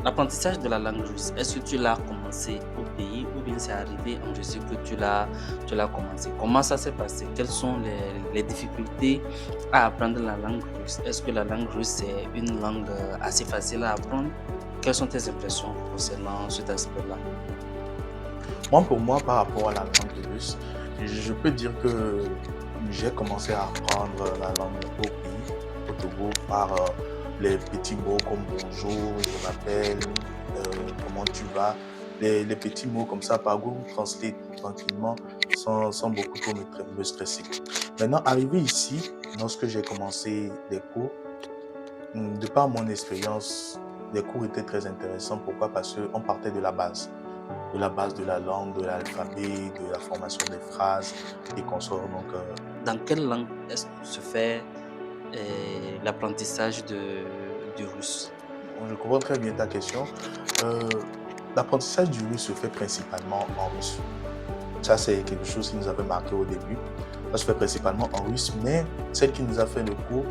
l'apprentissage de la langue russe, est-ce que tu l'as commencé au pays ou bien c'est arrivé en Russie que tu l'as commencé? Comment ça s'est passé? Quelles sont les difficultés à apprendre la langue russe? Est-ce que la langue russe c'est une langue assez facile à apprendre? Quelles sont tes impressions concernant cet aspect-là? Moi, pour moi, par rapport à la langue russe, je peux dire que j'ai commencé à apprendre la langue au pays, au Togo, par les petits mots comme bonjour, je m'appelle, comment tu vas, les petits mots comme ça par Google Translate, tranquillement, sans beaucoup trop me stresser. Maintenant, arrivé ici, lorsque j'ai commencé les cours, de par mon expérience, les cours étaient très intéressants. Pourquoi? Parce qu'on partait de la base de la langue, de l'alphabet, de la formation des phrases et consorts. Donc, Dans quelle langue est-ce que se fait l'apprentissage du russe? bon, je comprends très bien ta question. Euh, L'apprentissage du russe se fait principalement en russe. Ça, c'est quelque chose qui nous avait marqué au début. Ça se fait principalement en russe, mais celle qui nous a fait le cours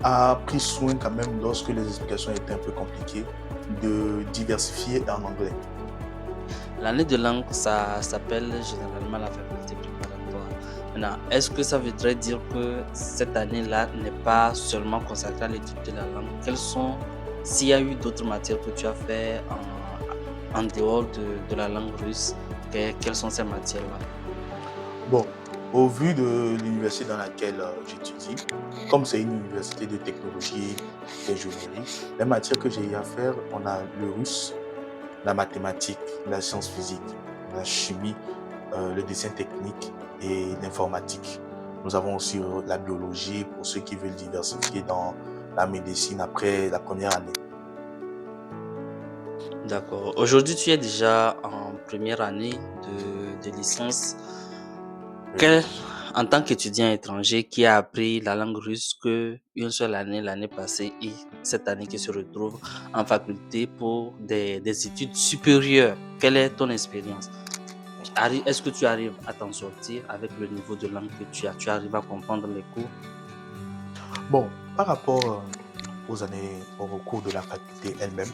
a pris soin quand même, lorsque les explications étaient un peu compliquées, de diversifier en anglais. L'année de langue, ça s'appelle généralement la faculté préparatoire. Maintenant, est-ce que ça voudrait dire que cette année-là n'est pas seulement consacrée à l'étude de la langue? S'il y a eu d'autres matières que tu as fait en dehors de la langue russe, quelles sont ces matières-là? Bon, au vu de l'université dans laquelle j'étudie, comme c'est une université de technologie et d'ingénierie, les matières que j'ai eu à faire, on a le russe, la mathématique, la science physique, la chimie, le dessin technique et l'informatique. Nous avons aussi la biologie pour ceux qui veulent diversifier dans la médecine après la première année. D'accord. Aujourd'hui, tu es déjà en première année de licence. Oui. Quel, en tant qu'étudiant étranger qui a appris la langue russe que une seule année l'année passée et cette année qui se retrouve en faculté pour des études supérieures, quelle est ton expérience? Est-ce que tu arrives à t'en sortir avec le niveau de langue que tu as? Tu arrives à comprendre les cours? Bon, par rapport aux années, au cours de la faculté elle-même,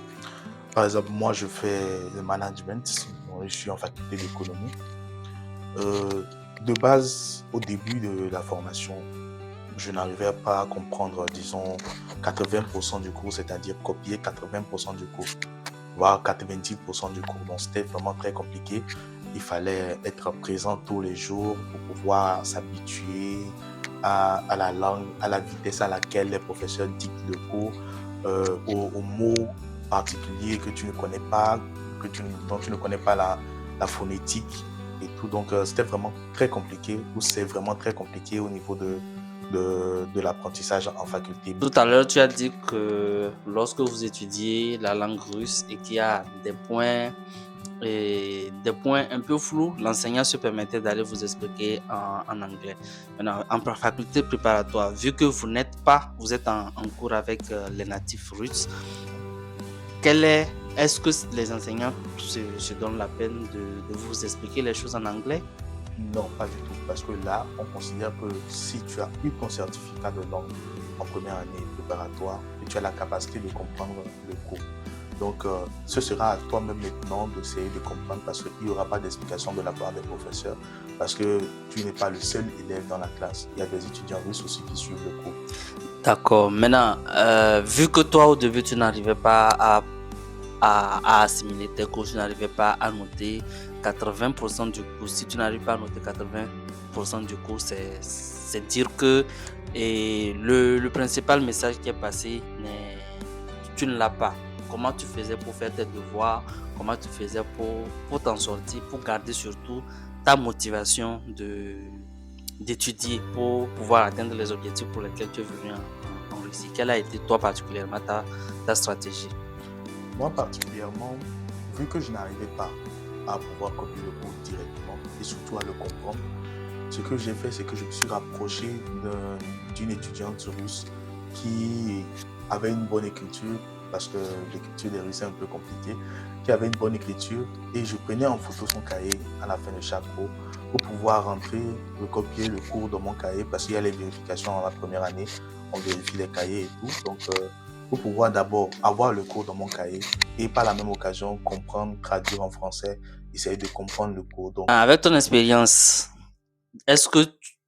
par exemple, moi, je fais le management, bon, je suis en faculté d'économie. De base, au début de la formation, je n'arrivais pas à comprendre, disons, 80% du cours, c'est-à-dire copier 80% du cours, voire 90% du cours. Donc, c'était vraiment très compliqué. Il fallait être présent tous les jours pour pouvoir s'habituer à la langue, à la vitesse à laquelle les professeurs dictent le cours, aux mots particuliers que tu ne connais pas, dont tu ne connais pas la phonétique et tout. Donc, c'était vraiment très compliqué, ou c'est vraiment très compliqué au niveau de l'apprentissage en faculté. Tout à l'heure, tu as dit que lorsque vous étudiez la langue russe et qu'il y a des points un peu flous, l'enseignant se permettait d'aller vous expliquer en anglais. Maintenant, en faculté préparatoire, vu que vous êtes en cours avec les natifs russes, quel est, est-ce que les enseignants se donnent la peine de vous expliquer les choses en anglais? Non, pas du tout. Parce que là, on considère que si tu as eu ton certificat de langue en première année préparatoire, que tu as la capacité de comprendre le cours. Donc, ce sera à toi-même maintenant d'essayer de comprendre parce qu'il n'y aura pas d'explication de la part des professeurs parce que tu n'es pas le seul élève dans la classe. Il y a des étudiants russes aussi qui suivent le cours. D'accord. Maintenant, vu que toi, au début, tu n'arrivais pas à assimiler tes cours, tu n'arrivais pas à noter 80% du cours. Si tu n'arrives pas à noter 80% du cours, c'est dire que le principal message qui est passé, tu ne l'as pas. Comment tu faisais pour faire tes devoirs? Comment tu faisais pour t'en sortir, pour garder surtout ta motivation d'étudier pour pouvoir atteindre les objectifs pour lesquels tu es venu en Russie? Quelle a été toi particulièrement ta stratégie? Moi particulièrement, vu que je n'arrivais pas à pouvoir copier le cours directement et surtout à le comprendre, ce que j'ai fait, c'est que je me suis rapproché d'une étudiante russe qui avait une bonne écriture, parce que l'écriture des Russes est un peu compliquée, qui avait une bonne écriture, et je prenais en photo son cahier à la fin de chaque cours pour pouvoir rentrer, recopier le cours dans mon cahier, parce qu'il y a les vérifications en la première année, on vérifie les cahiers et tout. Donc, pour pouvoir d'abord avoir le cours dans mon cahier et par la même occasion comprendre, traduire en français, essayer de comprendre le cours. Donc, Avec ton expérience, est-ce que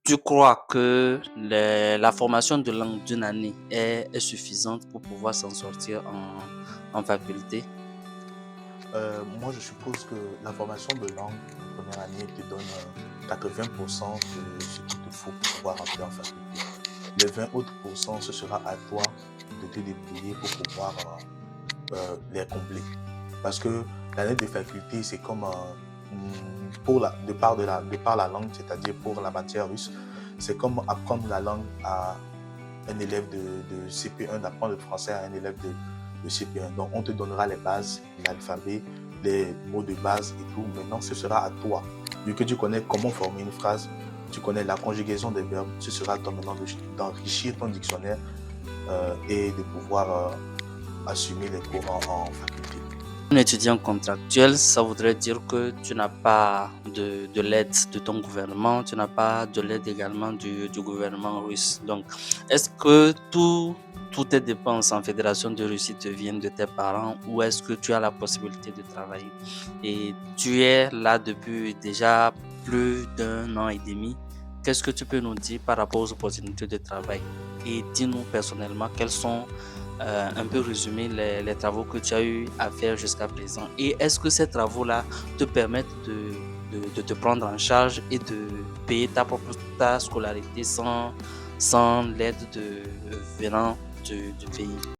tu crois que la formation de langue d'une année est suffisante pour pouvoir s'en sortir en faculté? moi, je suppose que la formation de langue en première année te donne 80% de ce qu'il te faut pour pouvoir rentrer en faculté. Les 20 autres pourcents, ce sera à toi de te débrouiller pour pouvoir les combler. Parce que l'année de faculté, c'est comme pour de par la langue, c'est-à-dire pour la matière russe, c'est comme apprendre la langue à un élève de CP1, d'apprendre le français à un élève de CP1. Donc, on te donnera les bases, l'alphabet, les mots de base et tout. Maintenant, ce sera à toi. Vu que tu connais comment former une phrase, tu connais la conjugaison des verbes, ce sera à toi maintenant d'enrichir ton dictionnaire et de pouvoir assumer les cours en faculté. Un étudiant contractuel, ça voudrait dire que tu n'as pas de l'aide de ton gouvernement, tu n'as pas de l'aide également du gouvernement russe. Donc, est-ce que toutes tes dépenses en Fédération de Russie te viennent de tes parents ou est-ce que tu as la possibilité de travailler? Et tu es là depuis déjà plus d'un an et demi. Qu'est-ce que tu peux nous dire par rapport aux opportunités de travail? Et dis-nous personnellement quelles sont un peu résumer les travaux que tu as eu à faire jusqu'à présent. Et est-ce que ces travaux-là te permettent de te prendre en charge et de payer ta scolarité sans l'aide venant du pays?